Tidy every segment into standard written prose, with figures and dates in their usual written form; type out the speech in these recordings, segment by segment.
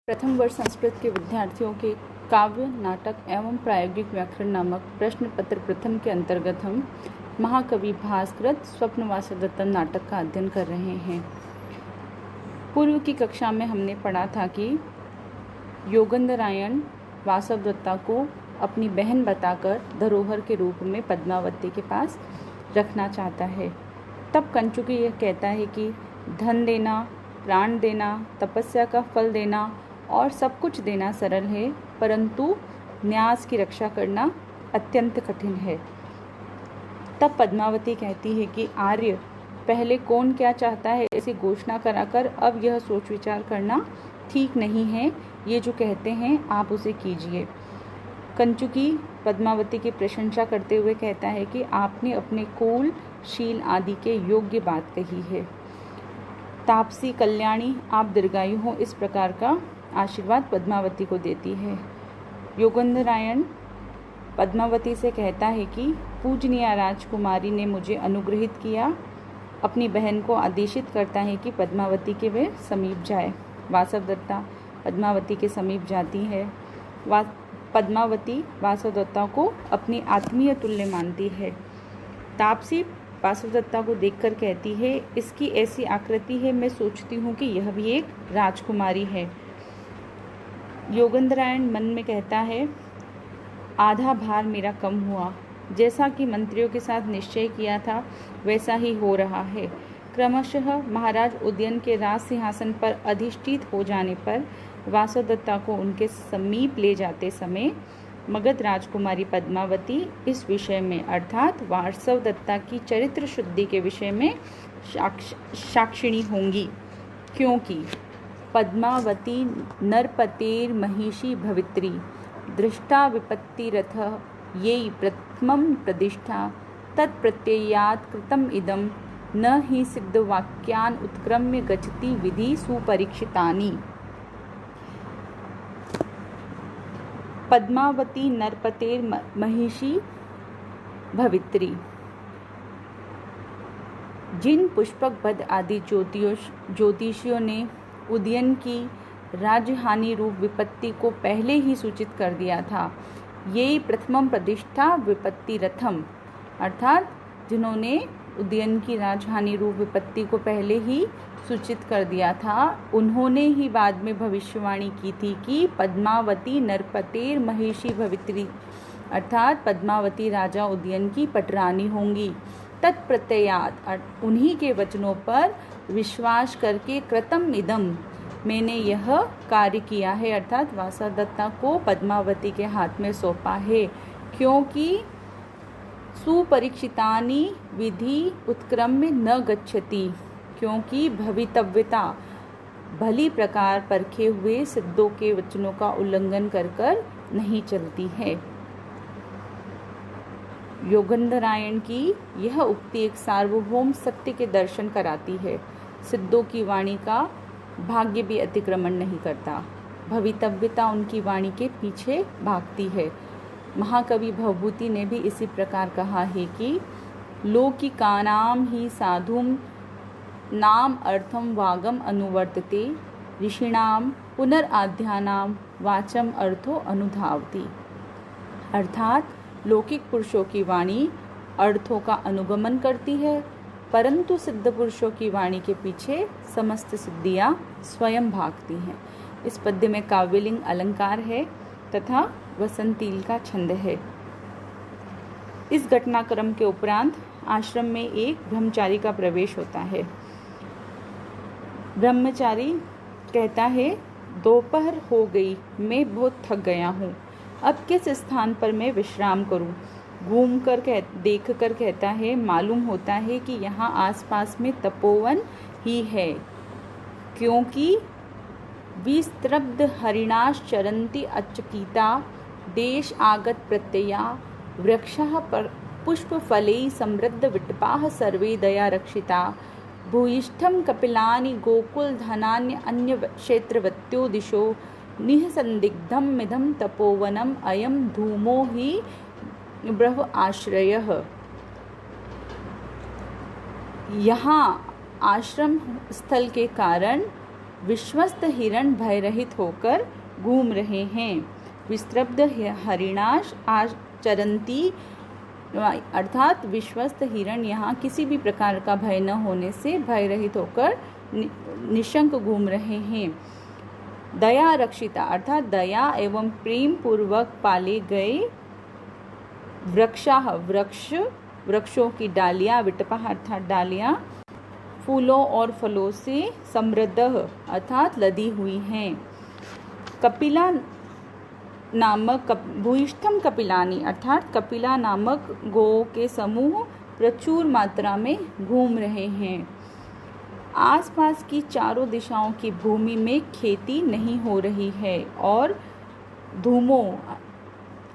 प्रथम वर्ष संस्कृत के विद्यार्थियों के काव्य, नाटक एवं प्रायोगिक व्याकरण नामक प्रश्न पत्र प्रथम के अंतर्गत हम महाकवि भासकृत स्वप्नवासवदत्तम नाटक का अध्ययन कर रहे हैं। पूर्व की कक्षा में हमने पढ़ा था कि योगेंद्रायण वासवदत्ता को अपनी बहन बताकर धरोहर के रूप में पद्मावती के पास रखना चाहता है। तब कंचुकी यह कहता है कि धन देना, प्राण देना, तपस्या का फल देना और सब कुछ देना सरल है, परंतु न्यास की रक्षा करना अत्यंत कठिन है। तब पद्मावती कहती है कि आर्य, पहले कौन क्या चाहता है ऐसी घोषणा कराकर अब यह सोच विचार करना ठीक नहीं है। ये जो कहते हैं आप उसे कीजिए। कंचुकी पद्मावती की प्रशंसा करते हुए कहता है कि आपने अपने कुल, शील आदि के योग्य बात कही है। तापसी कल्याणी, आप दीर्घायु हो, इस प्रकार का आशीर्वाद पद्मावती को देती है। योगेंद्रायण पद्मावती से कहता है कि पूजनीय राजकुमारी ने मुझे अनुग्रहित किया। अपनी बहन को आदेशित करता है कि पद्मावती के वे समीप जाए। वासवदत्ता पद्मावती के समीप जाती है। पद्मावती वासवदत्ता को अपनी आत्मीय तुल्य मानती है। तापसी वासवदत्ता को देखकर कहती है, इसकी ऐसी आकृति है, मैं सोचती हूँ कि यह भी एक राजकुमारी है। योगेंद्रायण मन में कहता है, आधा भार मेरा कम हुआ। जैसा कि मंत्रियों के साथ निश्चय किया था वैसा ही हो रहा है। क्रमशः महाराज उदयन के राज सिंहासन पर अधिष्ठित हो जाने पर वासवदत्ता को उनके समीप ले जाते समय मगध राजकुमारी पद्मावती इस विषय में अर्थात वासवदत्ता की चरित्र शुद्धि के विषय में साक्षिणी होंगी, क्योंकि पद्मावती नरपतेर महिषी भवित्री दृष्टा विपत्तिरथ ये प्रथमं प्रतिष्ठा तत्प्रत्ययात् कृतम इदम न हि सिद्धवाक्यान् उत्क्रम्य गच्छति विधि सुपरीक्षितानि। पद्मावती नरपतेर महिषी भवित्री, जिन पुष्पक भद आदि ज्योतिषियों ने उदयन की राजहानि रूप विपत्ति को पहले ही सूचित कर दिया था, ये प्रथमम प्रतिष्ठा विपत्ति रथम, अर्थात जिन्होंने उदयन की राजहानि रूप विपत्ति को पहले ही सूचित कर दिया था, उन्होंने ही बाद में भविष्यवाणी की थी कि पद्मावती नरपतेर महिषी भवित्री, अर्थात पद्मावती राजा उदयन की पटरानी होंगी। तत्प्रत्ययात, उन्हीं के वचनों पर विश्वास करके कृतम इदम, मैंने यह कार्य किया है, अर्थात वासवदत्ता को पद्मावती के हाथ में सौंपा है, क्योंकि सुपरीक्षितानि विधि उत्क्रम्य न गच्छति, क्योंकि भवितव्यता भली प्रकार परखे हुए सिद्धों के वचनों का उल्लंघन कर नहीं चलती है। योगेंद्रायण की यह उक्ति एक सार्वभौम सत्य के दर्शन कराती है। सिद्धों की वाणी का भाग्य भी अतिक्रमण नहीं करता। भवितव्यता उनकी वाणी के पीछे भागती है। महाकवि भवभूति ने भी इसी प्रकार कहा है कि लौकिकानां ही साधुम नाम अर्थम वागम अनुवर्तते ऋषिणाम पुनराध्यानां वाचम अर्थो अनुधावति, अर्थात लौकिक पुरुषों की वाणी अर्थों का अनुगमन करती है, परंतु सिद्ध पुरुषों की वाणी के पीछे समस्त सिद्धियां स्वयं भागती हैं। इस पद्य में काव्यलिंग अलंकार है तथा वसंतील का छंद है। इस घटनाक्रम के उपरांत आश्रम में एक ब्रह्मचारी का प्रवेश होता है। ब्रह्मचारी कहता है, दोपहर हो गई, मैं बहुत थक गया हूँ, अब किस स्थान पर मैं विश्राम करूं? घूम कर देख कर कहता है, मालूम होता है कि यहाँ आसपास में तपोवन ही है, क्योंकि विस्त्रब्ध हरिणाश्चरन्ति अचकिता देश आगत प्रत्यया वृक्षः पुष्पफलैः समृद्ध विटपाः सर्वे दया रक्षिता भूयिष्ठं कपिलानि गोकुल धनान्य अन्य क्षेत्रवत्यो दिशो निःसंदिग्धं मिदं तपोवनम अयम धूमो ही ब्रह्म आश्रयः। यहाँ आश्रम स्थल के कारण विश्वस्त हिरण भयरहित होकर घूम रहे हैं। विस्त्रब्ध हरिणाश आचरन्ति, अर्थात विश्वस्त हिरण यहाँ किसी भी प्रकार का भय न होने से भयरहित होकर निशंक घूम रहे हैं। दया रक्षिता, अर्थात दया एवं प्रेम पूर्वक पाले गए वृक्षाः, वृक्षों की डालियाँ, विटपः अर्थात डालियाँ फूलों और फलों से समृद्ध अर्थात लदी हुई हैं। कपिला नामक भूयिष्ठम कपिलानी, अर्थात कपिला नामक गौ के समूह प्रचुर मात्रा में घूम रहे हैं। आसपास की चारों दिशाओं की भूमि में खेती नहीं हो रही है और धूमों,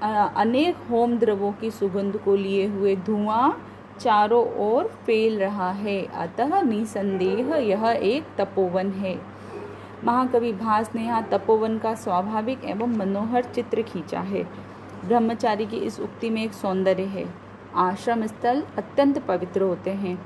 अनेक होम द्रव्यों की सुगंध को लिए हुए धुआं चारों ओर फैल रहा है। अतः निसंदेह यह एक तपोवन है। महाकवि भास ने यहाँ तपोवन का स्वाभाविक एवं मनोहर चित्र खींचा है। ब्रह्मचारी की इस उक्ति में एक सौंदर्य है। आश्रम स्थल अत्यंत पवित्र होते हैं।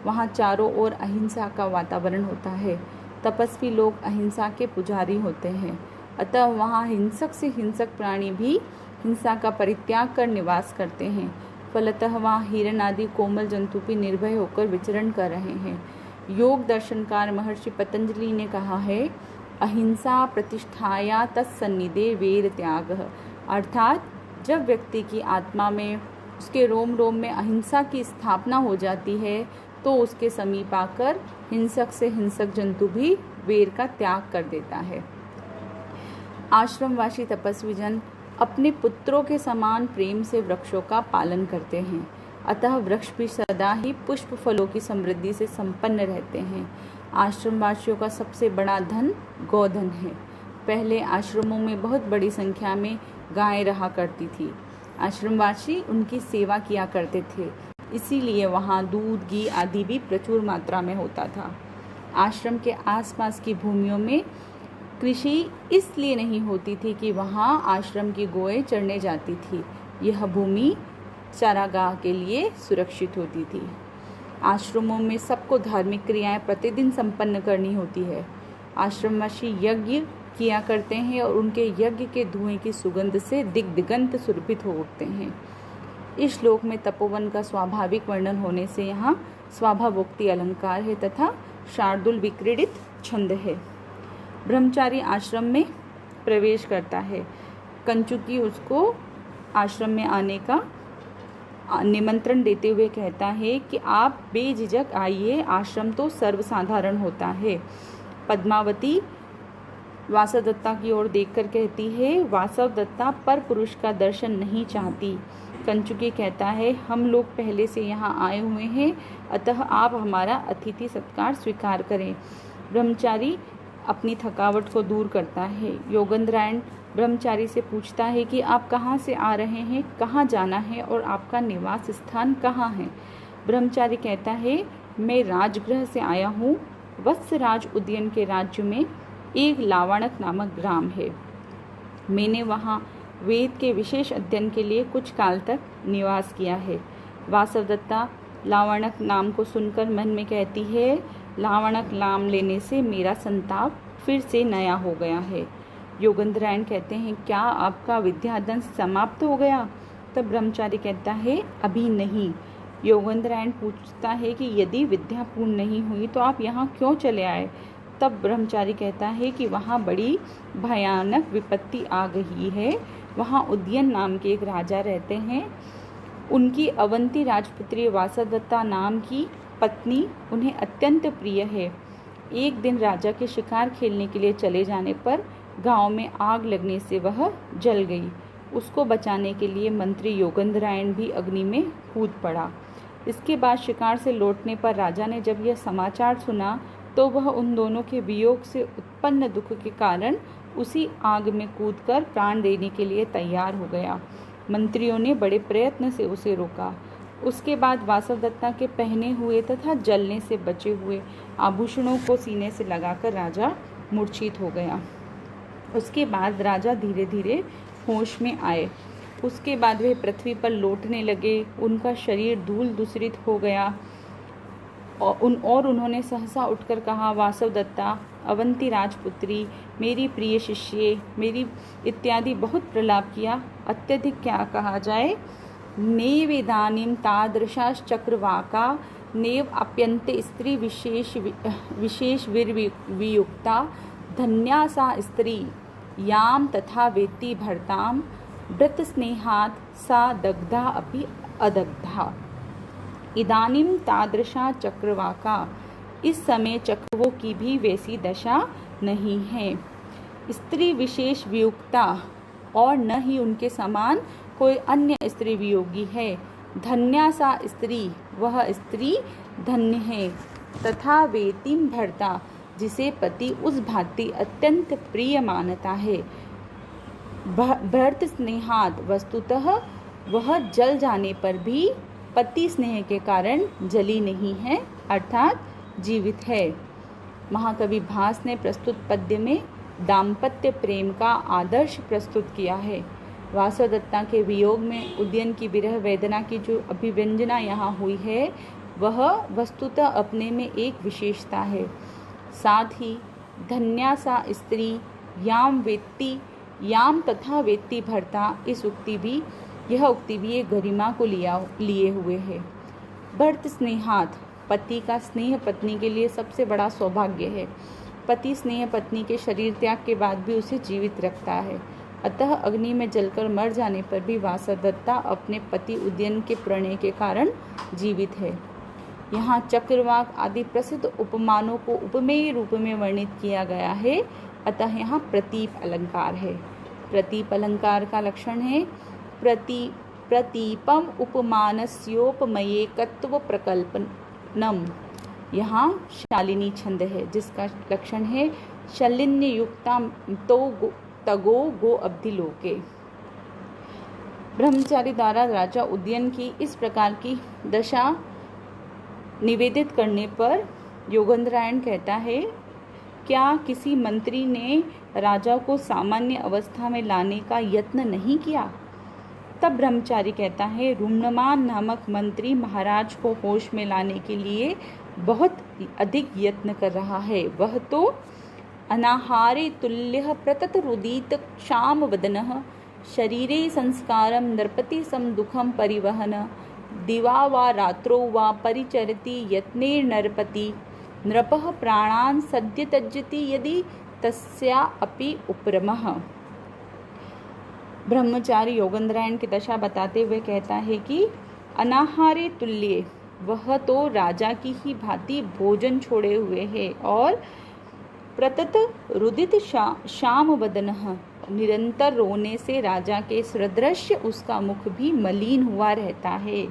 वहाँ चारों ओर अहिंसा का वातावरण होता है। तपस्वी लोग अहिंसा के पुजारी होते हैं। अतः वहाँ हिंसक से हिंसक प्राणी भी हिंसा का परित्याग कर निवास करते हैं। फलतः वहाँ हिरण आदि कोमल जंतु भी निर्भय होकर विचरण कर रहे हैं। योग दर्शनकार महर्षि पतंजलि ने कहा है, अहिंसा प्रतिष्ठाया तत्सन्निधे वेर त्याग, अर्थात जब व्यक्ति की आत्मा में, उसके रोम रोम में अहिंसा की स्थापना हो जाती है तो उसके समीप आकर हिंसक से हिंसक जंतु भी वेर का त्याग कर देता है। आश्रमवासी तपस्वी जन अपने पुत्रों के समान प्रेम से वृक्षों का पालन करते हैं। अतः वृक्ष भी सदा ही पुष्प फलों की समृद्धि से संपन्न रहते हैं। आश्रमवासियों का सबसे बड़ा धन गोधन है। पहले आश्रमों में बहुत बड़ी संख्या में गायें रहा करती थी। आश्रमवासी उनकी सेवा किया करते थे, इसीलिए वहाँ दूध, घी आदि भी प्रचुर मात्रा में होता था। आश्रम के आसपास की भूमियों में कृषि इसलिए नहीं होती थी कि वहाँ आश्रम की गौएं चरने जाती थी। यह भूमि चारागाह के लिए सुरक्षित होती थी। आश्रमों में सबको धार्मिक क्रियाएं प्रतिदिन संपन्न करनी होती है। आश्रमवासी यज्ञ किया करते हैं और उनके यज्ञ के धुएं की सुगंध से दिग्दिगंत सुरभित हो उठते हैं। इस श्लोक में तपोवन का स्वाभाविक वर्णन होने से यहाँ स्वाभावोक्ति अलंकार है तथा शार्दुल विक्रीडित छंद है। ब्रह्मचारी आश्रम में प्रवेश करता है। कंचुकी उसको आश्रम में आने का निमंत्रण देते हुए कहता है कि आप बेझिझक आइए, आश्रम तो सर्वसाधारण होता है। पद्मावती वासवदत्ता की ओर देखकर कहती है, वासवदत्ता पर पुरुष का दर्शन नहीं चाहती। कंचुकी कहता है, हम लोग पहले से यहाँ आए हुए हैं, अतः आप हमारा अतिथि सत्कार स्वीकार करें। ब्रह्मचारी अपनी थकावट को दूर करता है। योगेंद्रायण ब्रह्मचारी से पूछता है कि आप कहाँ से आ रहे हैं, कहाँ जाना है और आपका निवास स्थान कहाँ है। ब्रह्मचारी कहता है, मैं राजगृह से आया हूँ। वत्सराज उद्यन के राज्य में एक लावणक नामक ग्राम है। मैंने वहाँ वेद के विशेष अध्ययन के लिए कुछ काल तक निवास किया है। वासवदत्ता लावणक नाम को सुनकर मन में कहती है, लावणक नाम लेने से मेरा संताप फिर से नया हो गया है। योगेंद्रायण कहते हैं, क्या आपका विद्याधन समाप्त हो गया? तब ब्रह्मचारी कहता है, अभी नहीं। योगेंद्रायण पूछता है कि यदि विद्या पूर्ण नहीं हुई तो आप यहाँ क्यों चले आए? तब ब्रह्मचारी कहता है कि वहाँ बड़ी भयानक विपत्ति आ गई है। वहाँ उद्यन नाम के एक राजा रहते हैं। उनकी अवंती राजपुत्री वासवदत्ता नाम की पत्नी उन्हें अत्यंत प्रिय है। एक दिन राजा के शिकार खेलने के लिए चले जाने पर गांव में आग लगने से वह जल गई। उसको बचाने के लिए मंत्री योगेंद्रायण भी अग्नि में कूद पड़ा। इसके बाद शिकार से लौटने पर राजा ने जब यह समाचार सुना तो वह उन दोनों के वियोग से उत्पन्न दुख के कारण उसी आग में कूदकर प्राण देने के लिए तैयार हो गया। मंत्रियों ने बड़े प्रयत्न से उसे रोका। उसके बाद वासवदत्ता के पहने हुए तथा जलने से बचे हुए आभूषणों को सीने से लगाकर राजा मूर्छित हो गया। उसके बाद राजा धीरे धीरे होश में आए। उसके बाद वे पृथ्वी पर लौटने लगे। उनका शरीर धूल दूषित हो गया। और उन्होंने सहसा उठकर कहा, वासवदत्ता, अवंती राजपुत्री, मेरी प्रिय शिष्ये, मेरी इत्यादि बहुत प्रलाप किया। अत्यधिक क्या कहा जाए। नेवेदानीं तादृशाश्चक्रवाका नेव आप्यन्ते स्त्री विशेष वियुक्ता धन्या सा स्त्री याम तथा वेत्ति भर्तां व्रत स्नेहात् सा दग्धा अपि अदग्धा। इदानीं तादृशा चक्रवाका, इस समय चक्रवों की भी वैसी दशा नहीं है। स्त्री विशेष वियुक्ता, और न ही उनके समान कोई अन्य स्त्री वियोगी है। धन्या सा स्त्री, वह स्त्री धन्य है। तथा वेतिम भर्ता, जिसे पति उस भांति अत्यंत प्रिय मानता है। भर्त स्नेहाद, वस्तुतः वह जल जाने पर भी पति स्नेह के कारण जली नहीं है, अर्थात जीवित है। महाकवि भास ने प्रस्तुत पद्य में दाम्पत्य प्रेम का आदर्श प्रस्तुत किया है। वासवदत्ता के वियोग में उदयन की विरह वेदना की जो अभिव्यंजना यहाँ हुई है, वह वस्तुतः अपने में एक विशेषता है। साथ ही धन्या सा स्त्री याम वेत्ति, याम तथा वेत्ति भर्ता, यह उक्ति भी एक गरिमा को लिए हुए है। भर्त स्नेहात, पति का स्नेह पत्नी के लिए सबसे बड़ा सौभाग्य है। पति स्नेह पत्नी के शरीर त्याग के बाद भी उसे जीवित रखता है। अतः अग्नि में जलकर मर जाने पर भी वासवदत्ता अपने पति उदयन के प्रणय के कारण जीवित है। यहाँ चक्रवाक आदि प्रसिद्ध उपमानों को उपमेय रूप में वर्णित किया गया है, अतः यहाँ प्रतीप अलंकार है। प्रतीप अलंकार का लक्षण है प्रतीपम उपमानस्योपमयेकत्व प्रकल्पनम। यहाँ शालिनी छंद है, जिसका लक्षण है शलिन्य युक्ता तो तगो गो अब्धि लोके। ब्रह्मचारी द्वारा राजा उदयन की इस प्रकार की दशा निवेदित करने पर योगेंद्रायण कहता है, क्या किसी मंत्री ने राजा को सामान्य अवस्था में लाने का यत्न नहीं किया? तब ब्रह्मचारी कहता है, रुम्नमान नामक मंत्री महाराज को होश में लाने के लिए बहुत अधिक यत्न कर रहा है। वह तो अनाहारे तुल्यः प्रतत रुदित क्षाम वदनः शरीरे संस्कारं नृपति सम दुखम परिवहन दिवा वा रात्रो वा परिचरति यत्ने नरपति नृपः प्राणान् सद्य त्यजति यदि तस्या अपि उपरमः। ब्रह्मचारी योगेंद्रायण की दशा बताते हुए कहता है कि अनाहारे तुल्य, वह तो राजा की ही भांति भोजन छोड़े हुए है, और प्रतत रुदित श्याम वदनः, निरंतर रोने से राजा के सदृश्य उसका मुख भी मलिन हुआ रहता है।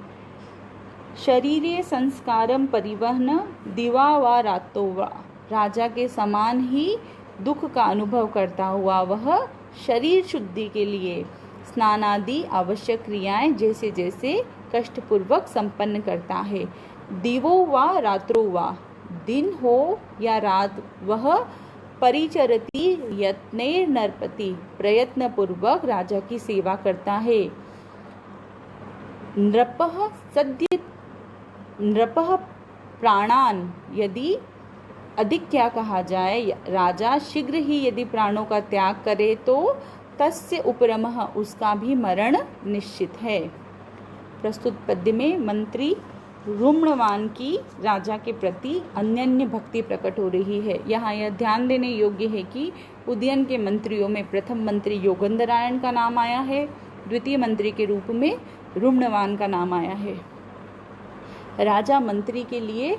शरीरे संस्कारम परिवहन दिवा व रातो वा, राजा के समान ही दुख का अनुभव करता हुआ वह शरीर शुद्धि के लिए स्नानादि आवश्यक क्रियाएं जैसे जैसे कष्टपूर्वक संपन्न करता है। दिवो वा रात्रो वा, दिन हो या रात, वह परिचरति यत्ने नरपति, प्रयत्न पूर्वक राजा की सेवा करता है। नृपः प्राणान, यदि अधिक क्या कहा जाए, राजा शीघ्र ही यदि प्राणों का त्याग करे तो तस्य उपरमः, उसका भी मरण निश्चित है। प्रस्तुत पद्य में मंत्री रुम्णवान की राजा के प्रति अनन्य भक्ति प्रकट हो रही है। यहाँ यह ध्यान देने योग्य है कि उदयन के मंत्रियों में प्रथम मंत्री योगेंद्रायण का नाम आया है, द्वितीय मंत्री के रूप में रुम्णवान का नाम आया है। राजा मंत्री के लिए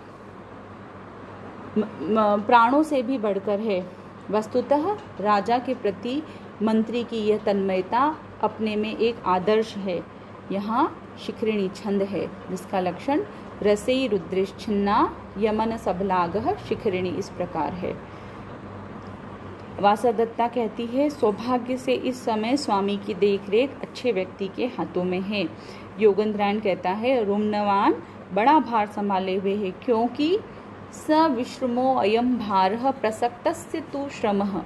प्राणों से भी बढ़कर है। वस्तुतः राजा के प्रति मंत्री की यह तन्मयता अपने में एक आदर्श है। यहाँ शिखरिणी छंद है, जिसका लक्षण रसई रुद्रिश्छिन्ना यमन सबलागः शिखरिणी इस प्रकार है। वासवदत्ता कहती है, सौभाग्य से इस समय स्वामी की देखरेख अच्छे व्यक्ति के हाथों में है। योगेंद्रायण कहता है, रुम्णवान बड़ा भार संभाले हुए है, क्योंकि स विश्रमो अयम भारः प्रसक्तस्य तु श्रमः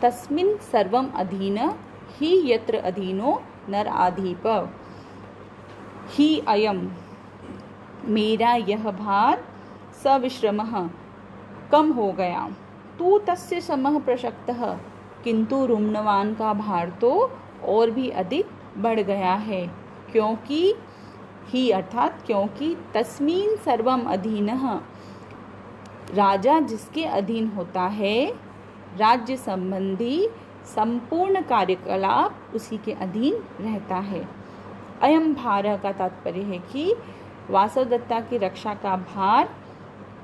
तस्मिन् सर्वम अधीन ही यत्र अधीनो नर आधीप। ही अयम, मेरा यह भार सविश्रमः कम हो गया। तू तस्य समः प्रशक्तः, किंतु रुम्णवान का भार तो और भी अधिक बढ़ गया है। क्योंकि ही अर्थात क्योंकि तस्मीन सर्वम अधीनः, राजा जिसके अधीन होता है, राज्य संबंधी संपूर्ण कार्यकलाप उसी के अधीन रहता है। अयम भार का तात्पर्य है कि वासवदत्ता की रक्षा का भार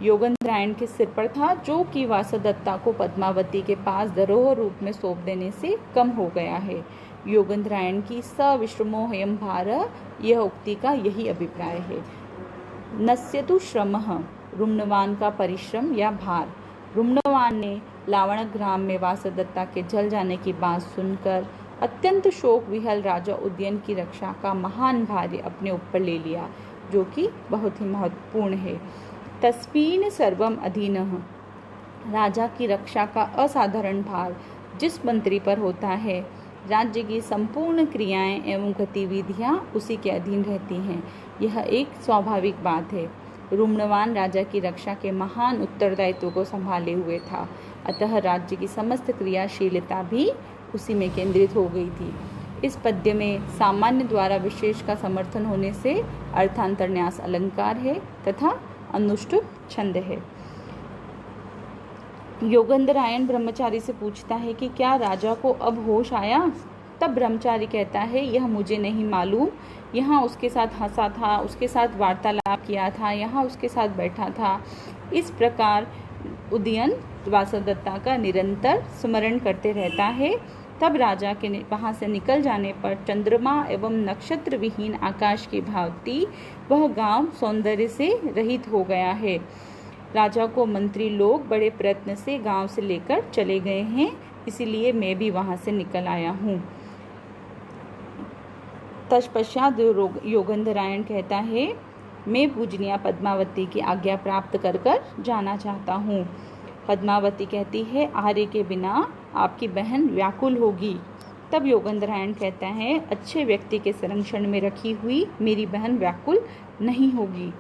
योगेंद्रायण के सिर पर था, जो कि वासवदत्ता को पद्मावती के पास धरोहर रूप में सौंप देने से कम हो गया है। योगेंद्रायण की सविश्रमो ह्ययं भार, यह उक्ति का यही अभिप्राय है। नस्यतु श्रमः, रुम्णवान का परिश्रम या भार। रुम्णवान ने लावणग्राम में वासवदत्ता के जल जाने की बात सुनकर अत्यंत शोक विहल राजा उदयन की रक्षा का महान भार अपने ऊपर ले लिया, जो कि बहुत ही महत्वपूर्ण है। तस्मीन सर्वम अधीनः, राजा की रक्षा का असाधारण भार जिस मंत्री पर होता है, राज्य की संपूर्ण क्रियाएं एवं गतिविधियां उसी के अधीन रहती हैं। यह एक स्वाभाविक बात है। रुम्णवान राजा की रक्षा के महान उत्तरदायित्व को संभाले हुए था, अतः राज्य की समस्त क्रियाशीलता भी उसी में केंद्रित हो गई थी। इस पद्य में सामान्य द्वारा विशेष का समर्थन होने से अर्थांतरन्यास अलंकार है तथा अनुष्टुप छंद है। योगेंद्रायण ब्रह्मचारी से पूछता है कि क्या राजा को अब होश आया? तब ब्रह्मचारी कहता है, यह मुझे नहीं मालूम। यहाँ उसके साथ हंसा था, उसके साथ वार्तालाप किया था, यहाँ उसके साथ बैठा था। इस प्रकार उदयन वासवदत्ता का निरंतर स्मरण करते रहता है। तब राजा के वहाँ से निकल जाने पर चंद्रमा एवं नक्षत्र विहीन आकाश की भांति वह गांव सौंदर्य से रहित हो गया है। राजा को मंत्री लोग बड़े प्रयत्न से गांव से लेकर चले गए हैं, इसीलिए मैं भी वहाँ से निकल आया हूँ। तत्पश्चात योगेंद्रायण कहता है, मैं पूजनीय पद्मावती की आज्ञा प्राप्त कर कर जाना चाहता हूँ। पद्मावती कहती है, आर्य के बिना आपकी बहन व्याकुल होगी। तब योगेंद्रायण कहता है, अच्छे व्यक्ति के संरक्षण में रखी हुई मेरी बहन व्याकुल नहीं होगी।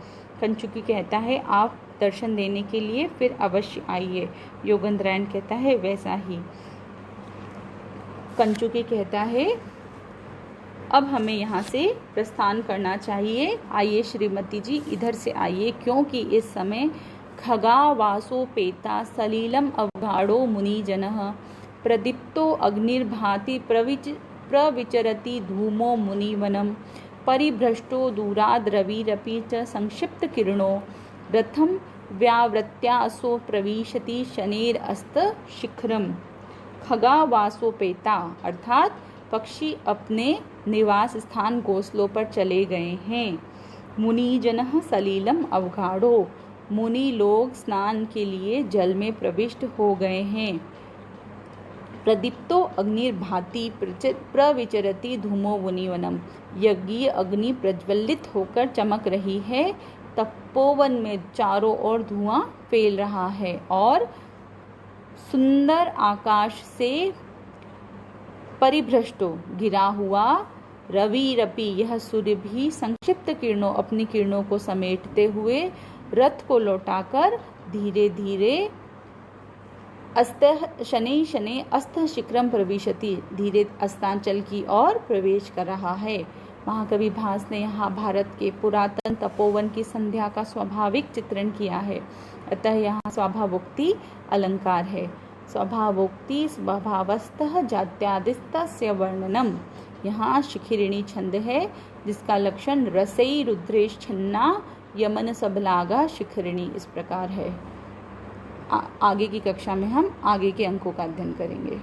कंचुकी कहता है, आप दर्शन देने के लिए फिर अवश्य आइए। योगेंद्रायण कहता है, वैसा ही। कंचुकी कहता है, अब हमें यहाँ से प्रस्थान करना चाहिए। आइए श्रीमती जी, इधर से आइए, क्योंकि इस समय खगावासोपेता सलीलम अवगाढ़ो मुनिजनः प्रदीप्तो अग्निर्भाति प्रविचरति धूमो मुनिवनम परिभ्रष्टो दूराद रविरपि च संक्षिप्त किरणो रथम व्यावृत्यासो प्रविशति शनेरस्त शिखरम। खगावासोपेता अर्थात पक्षी अपने निवास स्थान घोंसलों पर चले गए हैं। मुनिजनः सलीलम अवगाढ़ो, मुनि लोग स्नान के लिए जल में प्रविष्ट हो गए हैं। प्रदीप्तो अग्निर्भाति प्रविचरति धूमो मुनिवनम, यज्ञीय अग्नि प्रज्वलित होकर चमक रही है। तपोवन में चारों ओर धुआं फैल रहा है और सुंदर आकाश से परिभ्रष्टो गिरा हुआ रविरपि, यह सूर्य भी संक्षिप्त किरणों अपनी किरणों को समेटते हुए रथ को लौटाकर धीरे धीरे शनै शनै अस्त शिखरम प्रविशति, धीरे अस्तांचल की ओर प्रवेश कर रहा है। महाकवि भास ने यहाँ भारत के पुरातन तपोवन की संध्या का स्वाभाविक चित्रण किया है, अतः यहाँ स्वभावोक्ति अलंकार है। स्वभावोक्ति स्वभावस्तः जात्यादिस्तस्य वर्णनम, यहाँ शिखिरिणी छंद है जिसका लक्षण रसई रुद्रेश छन्ना यमन सबलागा शिखरिणी इस प्रकार है। आगे की कक्षा में हम आगे के अंकों का अध्ययन करेंगे।